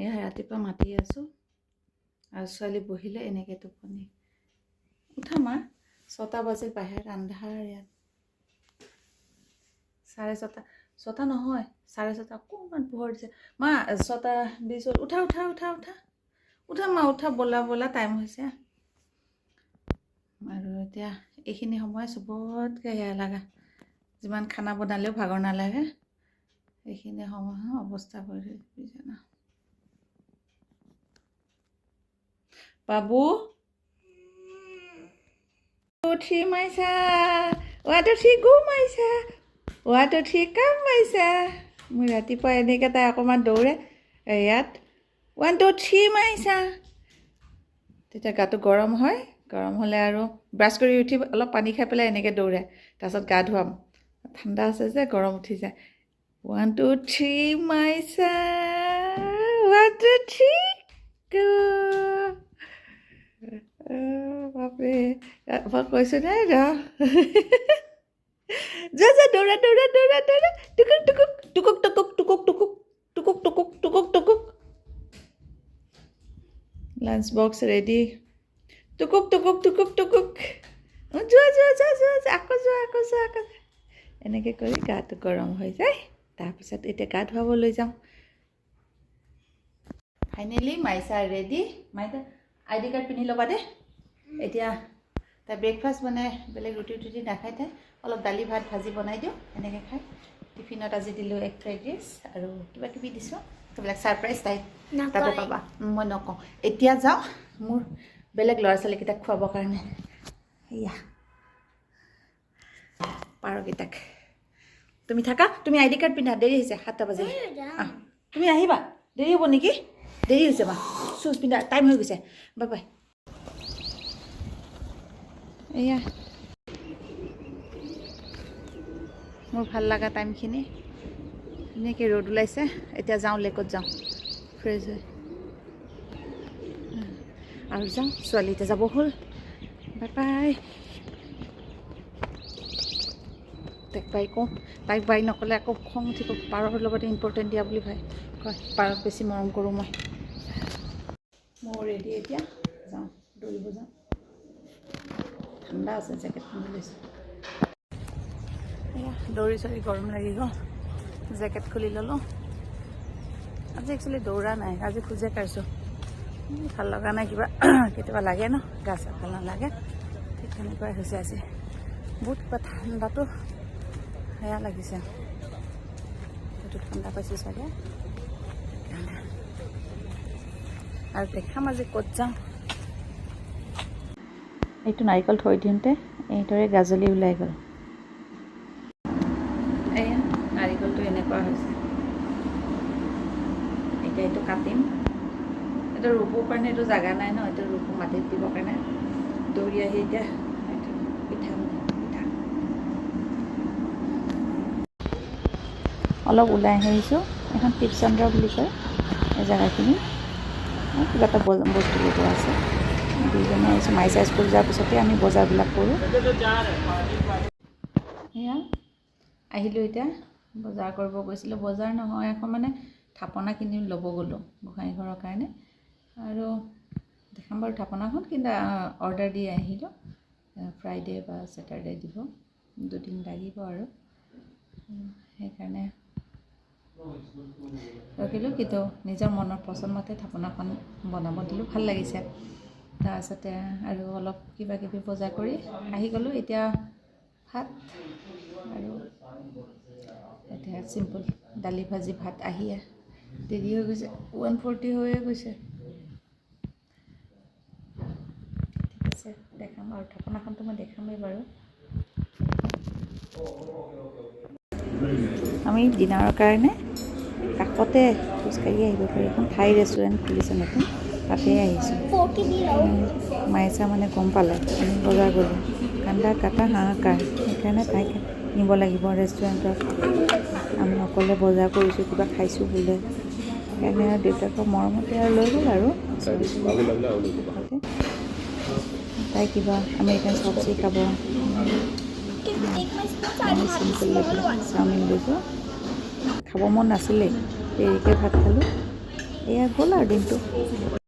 এয়া ৰাতিপুৱা মাতি আছোঁ আৰু ছোৱালী বহিলে এনেকৈ টোপনি উঠা মা 6টা বাজিত বাহিৰত আন্ধাৰ ইয়াত 6:30 নহয় 6:30 অকণমান পোহৰ দিছে মা 6:20 উঠা উঠা উঠা উঠা উঠা মা উঠা বলা বলা টাইম হৈছে আৰু এতিয়া এইখিনি সময় চবতকৈ সেয়া লগা যিমান খানা বনালেও ভাগৰ নালাগে এইখিনি সময় অৱস্থা কৰি বিছনা বাবু উঠি মাইছা ৱাটো ঠিক গো মাইছা ৱাটো ঠিক কাম মাইছা মই ৰাতিপুৱা এনেকৈ তাই অকণমান দৌৰে ইয়াত 1 2 3 মাইছা তেতিয়া গাটো গৰম হয় গৰম হ'লে আৰু ব্ৰাছ কৰি উঠি অলপ পানী খাই পেলাই এনেকৈ দৌৰে তাৰপিছত গা ধুৱাম ঠাণ্ডা আছে যে গৰম উঠি যায় 1 2 3 মাইছা 1 2 3 গো বাপৰে মই কৈছোঁ নাই ৰ যা যা দৌৰা দৌৰা দৌৰা দৌৰা টুকুক টুকুক টুকুক টুকুক টুকুক টুকুক টুকুক টুকুক টুকুক টুকুক লাঞ্চ বক্স ৰেডি টুকুক টুকুক টুকুক টুকুক যোৱা যোৱা যোৱা যোৱা আকৌ যোৱা আকৌ যোৱা আকৌ এনেকৈ কৰি গাটো গৰম হৈ যায় তাৰপিছত এতিয়া গা ধুৱাব লৈ যাওঁ ফাইনেলি মাইছা ৰেডি মাইছা ID কাৰ্ড পিন্ধি ল'বা দে এতিয়া তাই ব্ৰেকফাষ্ট বনাই বেলেগ ৰুটি টুটি নাখাই তাই অলপ দালি ভাত ভাজি বনাই দিওঁ এনেকৈ খাই টিফিনত আজি দিলোঁ এগ ফ্ৰাইড ৰাইচ আৰু কিবা কিবি দিছোঁ সেইবিলাক ছাৰপ্ৰাইজ তাই তাতে পাবা মই নকওঁ এতিয়া যাওঁ মোৰ বেলেগ ল'ৰা ছোৱালীকেইটাক খুৱাবৰ কাৰণে এয়া পাৰকেইটাক তুমি থাকা তুমি ID কাৰ্ড পিন্ধা দেৰি হৈছে 7টা বাজিলে তুমি আহিবা দেৰি হ'ব নেকি দেৰি হৈছে বা শ্বুজ পিন্ধা টাইম হৈ গৈছে বাই বাই এয়া মোৰ ভাল লগা টাইমখিনি ধুনীয়াকৈ ৰ'দ ওলাইছে এতিয়া যাওঁ লেকত যাওঁ ফ্ৰেছ হৈ আৰু যাওঁ ছোৱালী এতিয়া যাব হ'ল বাই বাই তাইক বাই কওঁ তাইক বাই নক'লে আকৌ খং উঠিব পাৰৰ লগতে ইম্পৰ্টেণ্ট দিয়া বুলি কয় পাৰক বেছি মৰম কৰোঁ মই ৰেডি এতিয়া যাওঁ দৌৰিব যাওঁ ঠাণ্ডা আছে জেকেট পিন্ধি লৈছোঁ এয়া দৌৰি চৰি গৰম লাগি গ'ল জেকেট খুলি ল'লোঁ আজি একচুৱেলি দৌৰা নাই আজি খোজে কাঢ়িছোঁ ভাল লগা নাই কিবা কেতিয়াবা লাগে ন গা চা ভাল নালাগে ঠিক তেনেকুৱাই হৈছে আজি বহুত কিবা ঠাণ্ডাটো সেয়া লাগিছে সেইটো ঠাণ্ডা পাইছোঁ চাগে আৰু দেখাম আজি ক'ত যাওঁ এইটো নাৰিকল থৈ দিওঁতে এইদৰে গাজলি ওলাই গ'ল এয়া নাৰিকলটো এনেকুৱা হৈছে এতিয়া এইটো কাটিম এইটো ৰুবৰ কাৰণে এইটো জেগা নাই ন এইটো ৰুব মাটিত দিবৰ কাৰণে দৌৰি আহি এতিয়া পিঠা অলপ ওলাই আহিছোঁ এখন টিপচন্দ্ৰ বুলি কয় এই জেগাখিনি কিবা এটা বস্তু ল'ব আছে দুইজনে আহিছোঁ মাইছা স্কুল যোৱাৰ পিছতে আমি বজাৰবিলাক কৰোঁ সেয়া আহিলোঁ এতিয়া বজাৰ কৰিব গৈছিলোঁ বজাৰ নহয় এখন মানে থাপনা কিনি ল'ব গ'লোঁ গোসাঁই ঘৰৰ কাৰণে আৰু দেখাম বাৰু থাপনাখন কিন্তু অৰ্ডাৰ দি আহিলোঁ ফ্ৰাইডে বা ছেটাৰডে দিব 2 দিন লাগিব আৰু সেইকাৰণে ৰখিলোঁ কিন্তু নিজৰ মনৰ পচন্দমতে থাপনাখন বনাব দিলোঁ ভাল লাগিছে তাৰপিছতে আৰু অলপ কিবা কিবি বজাৰ কৰি আহি গ'লোঁ এতিয়া ভাত আৰু এতিয়া চিম্পল দালি ভাজি ভাত আহি দেৰি হৈ গৈছে 1:40 হৈয়ে গৈছে ঠিক আছে দেখাম আৰু থাপনাখনটো মই দেখামেই বাৰু আমি ডিনাৰৰ কাৰণে কাষতে খোজকাঢ়ি আহিব পাৰি এখন থাই ৰেষ্টুৰেণ্ট খুলিছে নতুন তাতে আহিছোঁ মাইছা মানে গম পালে আমি বজাৰ গ'লোঁ কান্দা কাটা হাহাকাৰ সেইকাৰণে তাইক নিব লাগিব ৰেষ্টুৰেণ্টত আমি অকলে বজাৰ কৰিছোঁ কিবা খাইছোঁ বোলে সেইকাৰণে আৰু দেউতাকৰ মৰমতে আৰু লৈ গ'ল আৰু তাই কিবা আমেৰিকান চব্জি খাব আমি চিম্পল চাওমিন লৈছোঁ খাব মন নাছিলেই দেৰিকৈ ভাত খালোঁ এয়া গ'ল আৰু দিনটো।